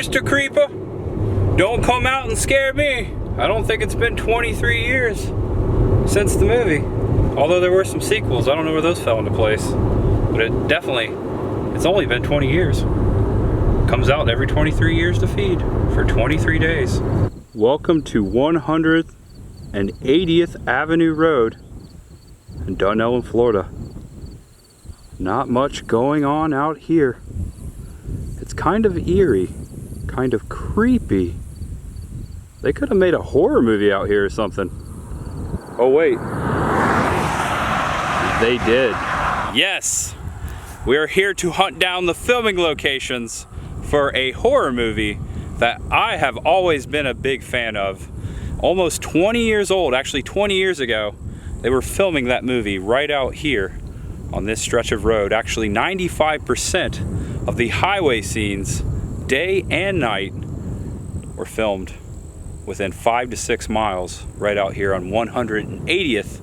Mr. Creeper. Don't come out and scare me. I don't think it's been 23 years since the movie. Although there were some sequels. I don't know where those fell into place. But it's only been 20 years. Comes out every 23 years to feed for 23 days. Welcome to 180th Avenue Road in Dunnellon, Florida. Not much going on out here. It's kind of eerie, kind of creepy. They could have made a horror movie out here or something. Oh wait, they did. Yes, we are here to hunt down the filming locations for a horror movie that I have always been a big fan of. Almost 20 years old, actually 20 years ago, they were filming that movie right out here on this stretch of road. Actually 95% of the highway scenes, day and night, were filmed within 5 to 6 miles right out here on 180th,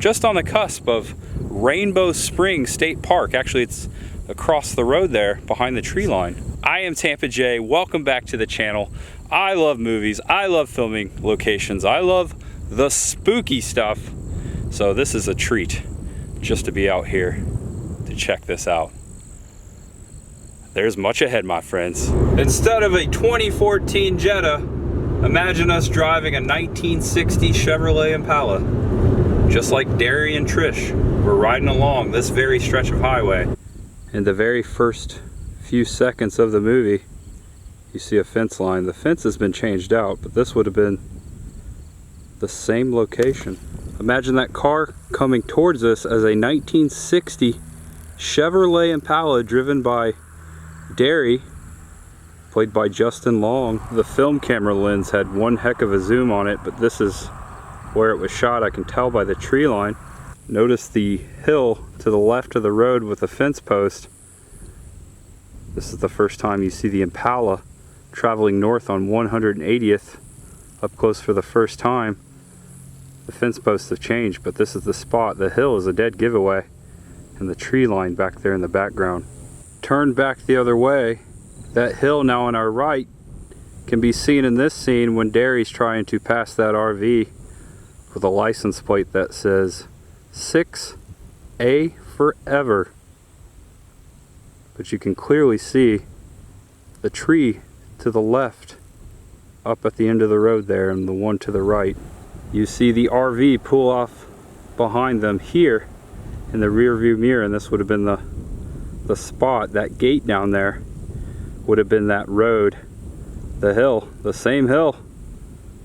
just on the cusp of Rainbow Springs State Park. Actually, it's across the road there behind the tree line. I am Tampa J. Welcome back to the channel. I love movies. I love filming locations. I love the spooky stuff. So this is a treat just to be out here to check this out. There's much ahead, my friends. Instead of a 2014 Jetta, imagine us driving a 1960 Chevrolet Impala. Just like Derry and Trish, we're riding along this very stretch of highway. In the very first few seconds of the movie, you see a fence line. The fence has been changed out, but this would have been the same location. Imagine that car coming towards us as a 1960 Chevrolet Impala driven by Derry, played by Justin Long. The film camera lens had one heck of a zoom on it, but this is where it was shot. I can tell by the tree line. Notice the hill to the left of the road with the fence post. This is the first time you see the Impala traveling north on 180th up close for the first time. The fence posts have changed, but this is the spot. The hill is a dead giveaway, and the tree line back there in the background. Turn back the other way. That hill now on our right can be seen in this scene when Derry's trying to pass that RV with a license plate that says 6A Forever. But you can clearly see the tree to the left up at the end of the road there, and the one to the right. You see the RV pull off behind them here in the rear view mirror, and this would have been the spot. That gate down there would have been that road, the hill, the same hill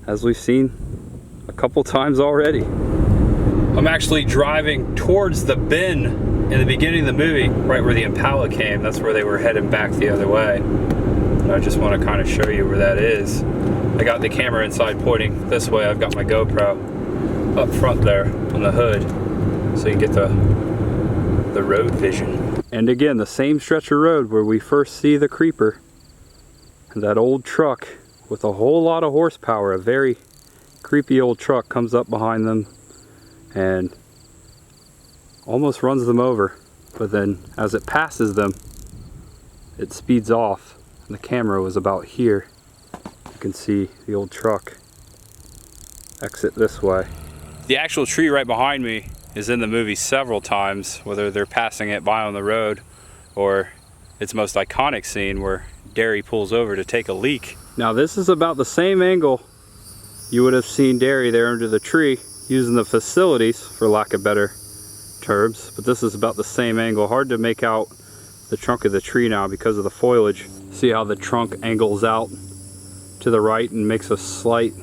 as we've seen a couple times already. I'm actually driving towards the bend in the beginning of the movie, right where the Impala came. That's where they were heading back the other way. And I just want to kind of show you where that is. I got the camera inside pointing this way. I've got my GoPro up front there on the hood, so you can get the road vision. And again, the same stretch of road where we first see the creeper, and that old truck with a whole lot of horsepower, a very creepy old truck, comes up behind them and almost runs them over. But then as it passes them, it speeds off, and the camera was about here. You can see the old truck exit this way. The actual tree right behind me is in the movie several times, whether they're passing it by on the road or its most iconic scene where Derry pulls over to take a leak. Now this is about the same angle you would have seen Derry there under the tree using the facilities, for lack of better terms, but this is about the same angle. Hard to make out the trunk of the tree now because of the foliage. See how the trunk angles out to the right and makes a slight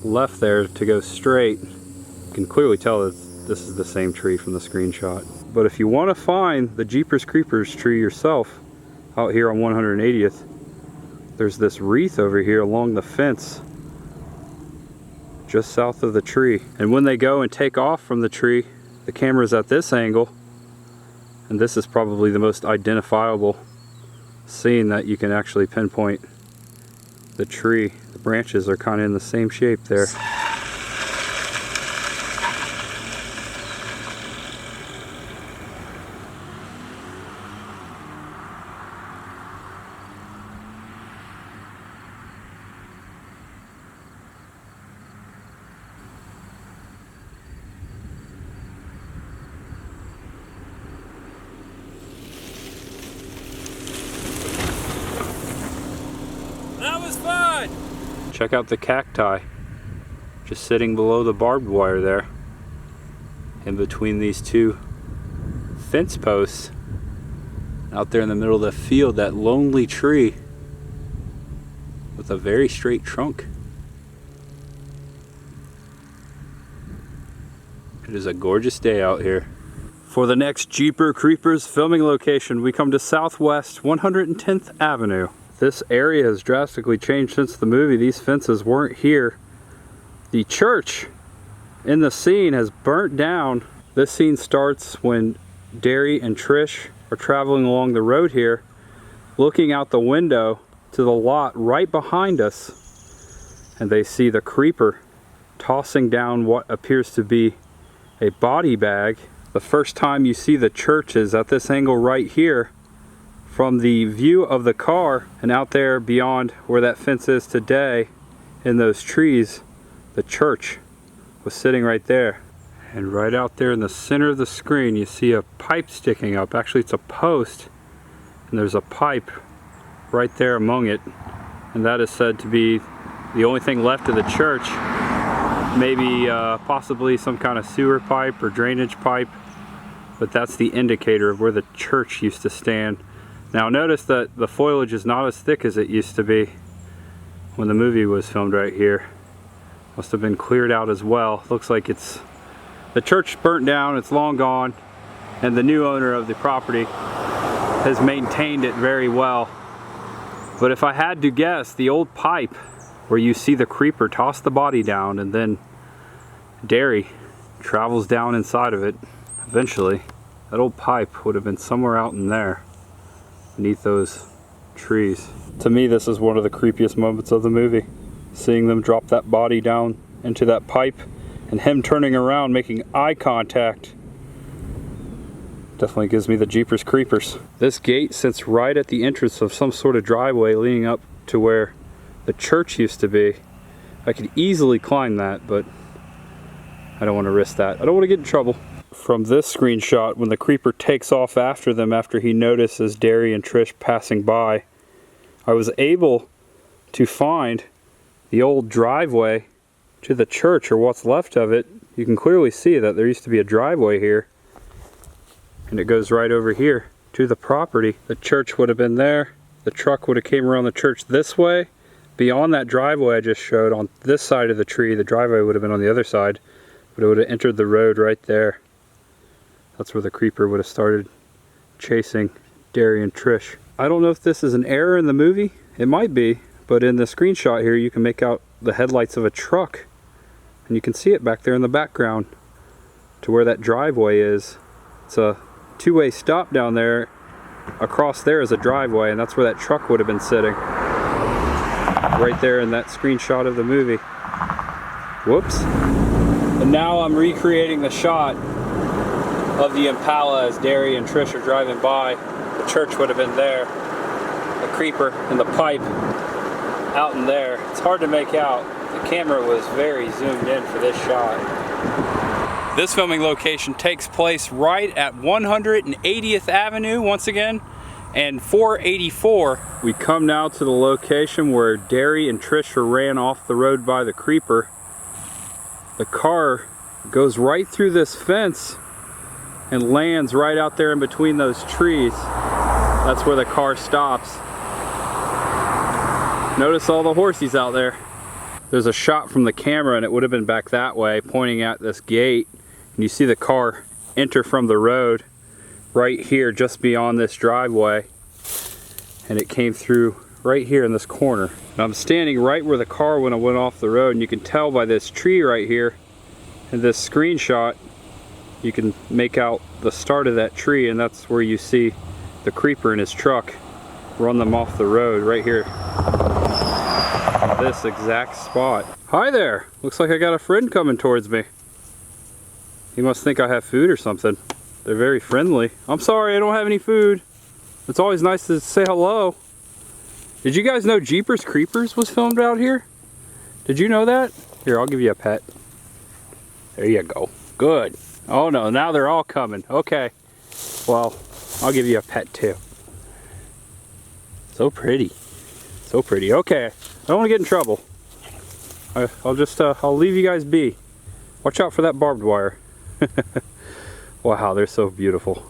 left there to go straight. You can clearly tell that this is the same tree from the screenshot. But if you want to find the Jeepers Creepers tree yourself out here on 180th, there's this wreath over here along the fence just south of the tree. And when they go and take off from the tree, the camera's at this angle, and this is probably the most identifiable scene that you can actually pinpoint the tree. The branches are kind of in the same shape there. Check out the cacti just sitting below the barbed wire there, in between these two fence posts. Out there in the middle of the field, that lonely tree with a very straight trunk. It is a gorgeous day out here. For the next Jeeper Creepers filming location, we come to Southwest 110th Avenue. This area has drastically changed since the movie. These fences weren't here. The church in the scene has burnt down. This scene starts when Derry and Trish are traveling along the road here, looking out the window to the lot right behind us, and they see the creeper tossing down what appears to be a body bag. The first time you see the church is at this angle right here. From the view of the car and out there beyond where that fence is today in those trees, the church was sitting right there. And right out there in the center of the screen you see a pipe sticking up. Actually it's a post, and there's a pipe right there among it, and that is said to be the only thing left of the church. Maybe possibly some kind of sewer pipe or drainage pipe, but that's the indicator of where the church used to stand. Now notice that the foliage is not as thick as it used to be when the movie was filmed right here. Must have been cleared out as well. Looks like the church burnt down, it's long gone, and the new owner of the property has maintained it very well. But if I had to guess, the old pipe where you see the creeper toss the body down and then Derry travels down inside of it eventually, that old pipe would have been somewhere out in there beneath those trees. To me, this is one of the creepiest moments of the movie. Seeing them drop that body down into that pipe and him turning around making eye contact definitely gives me the Jeepers Creepers. This gate sits right at the entrance of some sort of driveway leading up to where the church used to be. I could easily climb that, but I don't want to risk that. I don't want to get in trouble. From this screenshot, when the creeper takes off after them after he notices Derry and Trish passing by, I was able to find the old driveway to the church, or what's left of it. You can clearly see that there used to be a driveway here, and it goes right over here to the property. The church would have been there. The truck would have came around the church this way. Beyond that driveway I just showed on this side of the tree, the driveway would have been on the other side, but it would have entered the road right there. That's where the creeper would have started chasing Derry and Trish. I don't know if this is an error in the movie. It might be, but in the screenshot here you can make out the headlights of a truck, and you can see it back there in the background to where that driveway is. It's a two-way stop down there. Across there is a driveway, and that's where that truck would have been sitting. Right there in that screenshot of the movie. Whoops. And now I'm recreating the shot of the Impala as Derry and Trish are driving by. The church would have been there. The creeper and the pipe out in there. It's hard to make out. The camera was very zoomed in for this shot. This filming location takes place right at 180th Avenue once again, and 484. We come now to the location where Derry and Trisha ran off the road by the creeper. The car goes right through this fence and lands right out there in between those trees. That's where the car stops. Notice all the horsies out there. There's a shot from the camera, and it would have been back that way pointing at this gate, and you see the car enter from the road right here just beyond this driveway, and it came through right here in this corner. And I'm standing right where the car went off the road, and you can tell by this tree right here in this screenshot, you can make out the start of that tree, and that's where you see the creeper in his truck run them off the road right here. This exact spot. Hi there! Looks like I got a friend coming towards me. He must think I have food or something. They're very friendly. I'm sorry, I don't have any food. It's always nice to say hello. Did you guys know Jeepers Creepers was filmed out here? Did you know that? Here, I'll give you a pet. There you go. Good. Oh no, now they're all coming. Okay. Well, I'll give you a pet too. So pretty. So pretty. Okay. I don't want to get in trouble. I'll leave you guys be. Watch out for that barbed wire. Wow, they're so beautiful.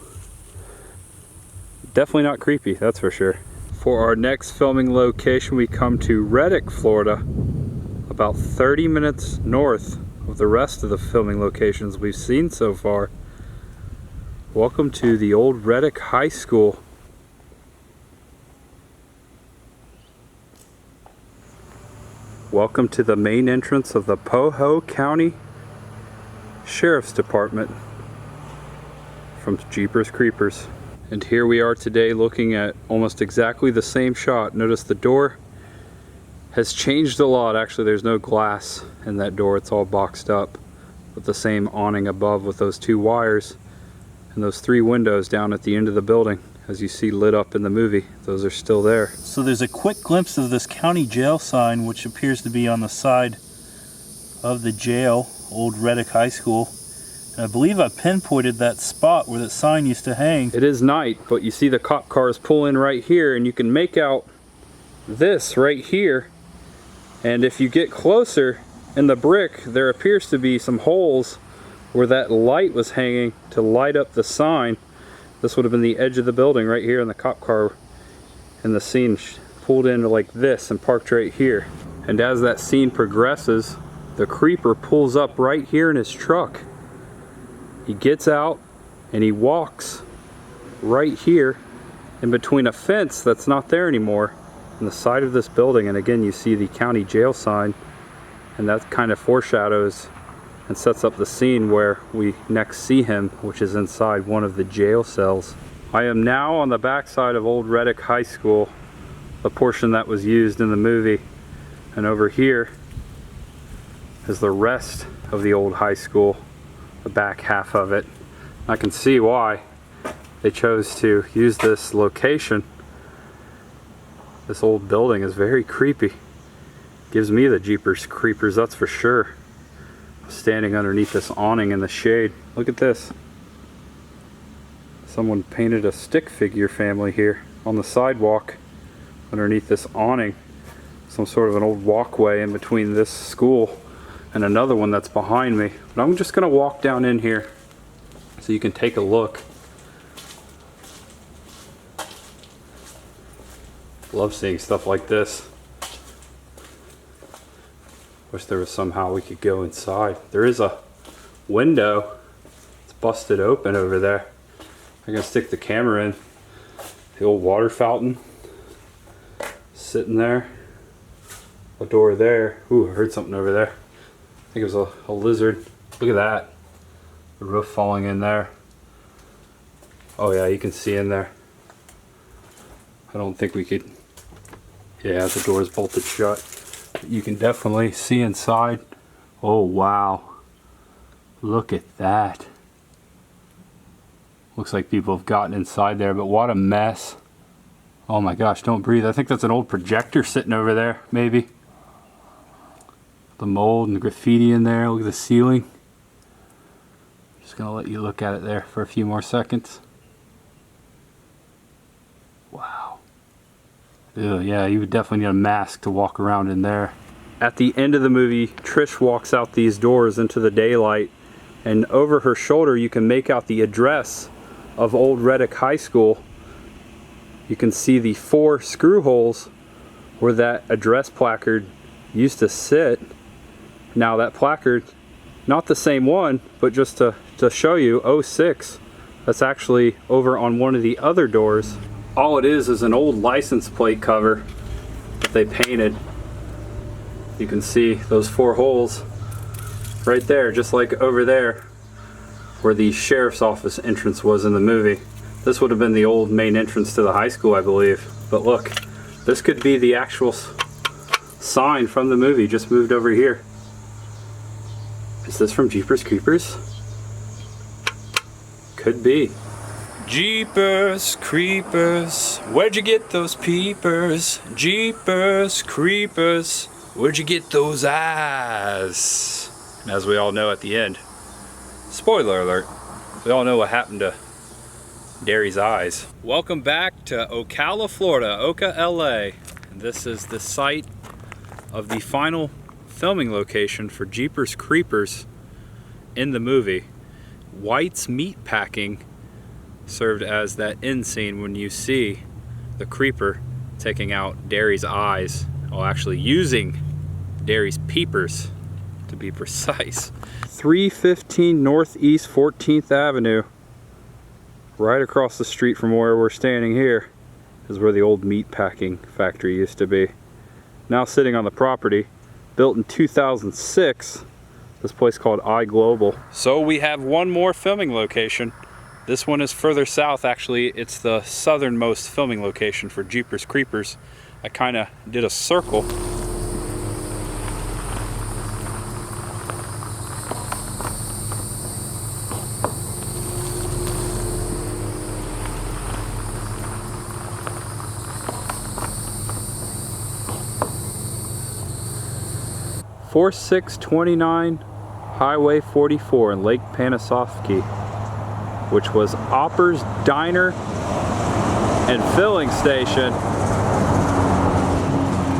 Definitely not creepy, that's for sure. For our next filming location, we come to Reddick, Florida, about 30 minutes north of the rest of the filming locations we've seen so far. Welcome to the old Reddick High School. Welcome to the main entrance of the Poho County Sheriff's Department from Jeepers Creepers. And here we are today looking at almost exactly the same shot. Notice the door has changed a lot. Actually, there's no glass in that door. It's all boxed up with the same awning above with those two wires and those three windows down at the end of the building, as you see lit up in the movie. Those are still there. So there's a quick glimpse of this county jail sign, which appears to be on the side of the jail, old Reddick High School. And I believe I pinpointed that spot where that sign used to hang. It is night, but you see the cop cars pull in right here, and you can make out this right here. And if you get closer in the brick, there appears to be some holes where that light was hanging to light up the sign. This would have been the edge of the building right here, and the cop car in the scene pulled in like this and parked right here. And as that scene progresses, the creeper pulls up right here in his truck. He gets out and he walks right here in between a fence that's not there anymore on the side of this building. And again, you see the county jail sign, and that kind of foreshadows and sets up the scene where we next see him, which is inside one of the jail cells. I am now on the backside of old Reddick High School, the portion that was used in the movie. And over here is the rest of the old high school, the back half of it. I can see why they chose to use this location. This old building is very creepy. Gives me the Jeepers Creepers, that's for sure. Standing underneath this awning in the shade. Look at this. Someone painted a stick figure family here on the sidewalk underneath this awning. Some sort of an old walkway in between this school and another one that's behind me. But I'm just gonna walk down in here so you can take a look. Love seeing stuff like this. Wish there was somehow we could go inside. There is a window. It's busted open over there. I'm gonna stick the camera in. The old water fountain sitting there. A door there. Ooh, I heard something over there. I think it was a lizard. Look at that. The roof falling in there. Oh yeah, you can see in there. I don't think we could. Yeah, the door's bolted shut. You can definitely see inside. Oh wow, look at that. Looks like people have gotten inside there, but what a mess. Oh my gosh, don't breathe. I think that's an old projector sitting over there, maybe. The mold and the graffiti in there. Look at the ceiling. Just gonna let you look at it there for a few more seconds. Wow. Ew, yeah, you would definitely need a mask to walk around in there. At the end of the movie, Trish walks out these doors into the daylight, and over her shoulder you can make out the address of old Reddick High School. You can see the 4 screw holes where that address placard used to sit. Now that placard, not the same one, but just to show you, 06, that's actually over on one of the other doors. All it is an old license plate cover that they painted. You can see those 4 holes right there, just like over there where the sheriff's office entrance was in the movie. This would have been the old main entrance to the high school, I believe. But look, this could be the actual sign from the movie, just moved over here. Is this from Jeepers Creepers? Could be. Jeepers Creepers, where'd you get those peepers? Jeepers Creepers, where'd you get those eyes? And as we all know at the end, spoiler alert, we all know what happened to Derry's eyes. Welcome back to Ocala, Florida, Oka, LA. And this is the site of the final filming location for Jeepers Creepers in the movie. White's Meat Packing served as that end scene when you see the creeper taking out Derry's eyes, while actually using Derry's peepers to be precise. 315 Northeast 14th Avenue, right across the street from where we're standing here, is where the old meat packing factory used to be. Now sitting on the property, built in 2006, this place called iGlobal. So we have one more filming location. This one is further south. Actually, it's the southernmost filming location for Jeepers Creepers. I kind of did a circle. (4629) Highway 44 in Lake Panasoffkee, which was Opper's Diner and Filling Station,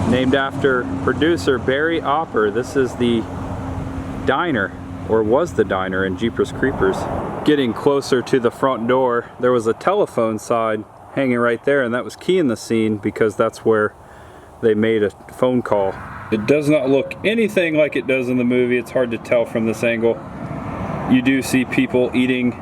named after producer Barry Opper. This is the diner, or was the diner, in Jeepers Creepers. Getting closer to the front door, there was a telephone sign hanging right there, and that was key in the scene because that's where they made a phone call. It does not look anything like it does in the movie. It's hard to tell from this angle. You do see people eating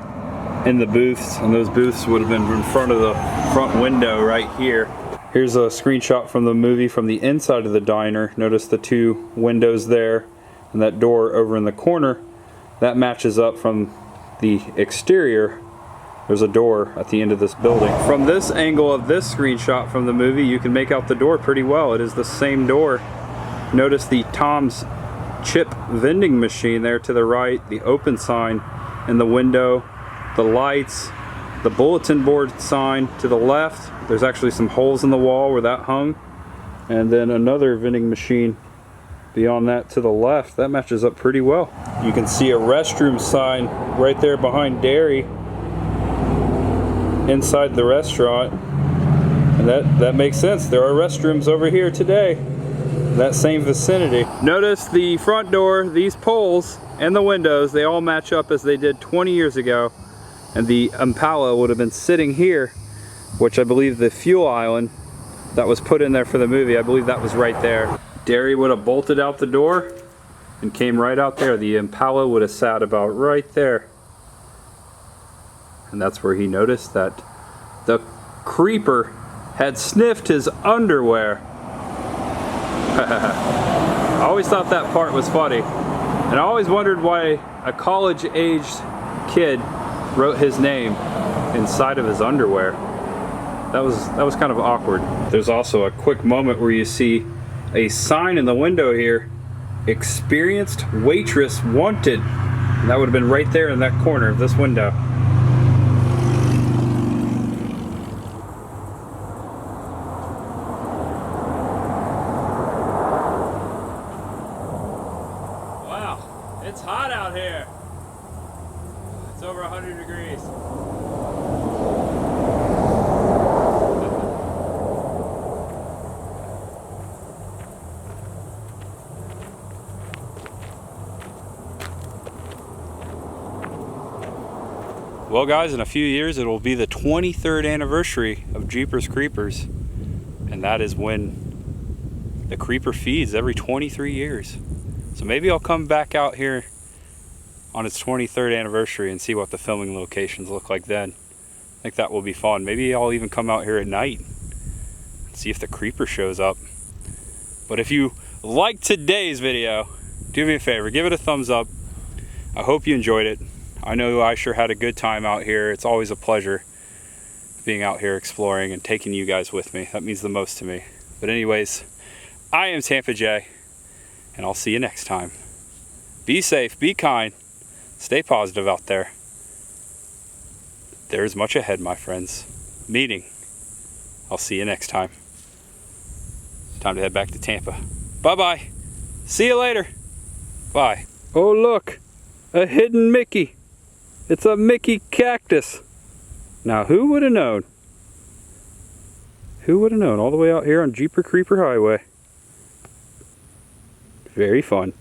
in the booths, and those booths would have been in front of the front window right here. Here's a screenshot from the movie from the inside of the diner. Notice the two windows there and that door over in the corner. That matches up from the exterior. There's a door at the end of this building. From this angle of this screenshot from the movie, you can make out the door pretty well. It is the same door. Notice the Tom's Chip vending machine there to the right, the open sign in the window, the lights, the bulletin board sign to the left. There's actually some holes in the wall where that hung. And then another vending machine beyond that to the left. That matches up pretty well. You can see a restroom sign right there behind Derry inside the restaurant. And that makes sense. There are restrooms over here today. That same vicinity. Notice the front door, these poles, and the windows, they all match up as they did 20 years ago. And the Impala would have been sitting here, which I believe the fuel island that was put in there for the movie, I believe that was right there. Derry would have bolted out the door and came right out there. The Impala would have sat about right there. And that's where he noticed that the creeper had sniffed his underwear. I always thought that part was funny, and I always wondered why a college-aged kid wrote his name inside of his underwear. That was kind of awkward. There's also a quick moment where you see a sign in the window here, "Experienced Waitress Wanted," and that would have been right there in that corner of this window. It's hot out here. It's over 100 degrees. Well guys, in a few years it will be the 23rd anniversary of Jeepers Creepers. And that is when the creeper feeds every 23 years. So maybe I'll come back out here on its 23rd anniversary and see what the filming locations look like then. I think that will be fun. Maybe I'll even come out here at night and see if the creeper shows up. But if you like today's video, do me a favor, give it a thumbs up. I hope you enjoyed it. I know I sure had a good time out here. It's always a pleasure being out here exploring and taking you guys with me. That means the most to me. But anyways, I am Tampa J, and I'll see you next time. Be safe, be kind, stay positive out there. There is much ahead, my friends. Meeting. I'll see you next time. Time to head back to Tampa. Bye-bye. See you later. Bye. Oh look, a hidden Mickey. It's a Mickey cactus. Now who would have known? Who would have known? All the way out here on Jeepers Creeper Highway. Very fun.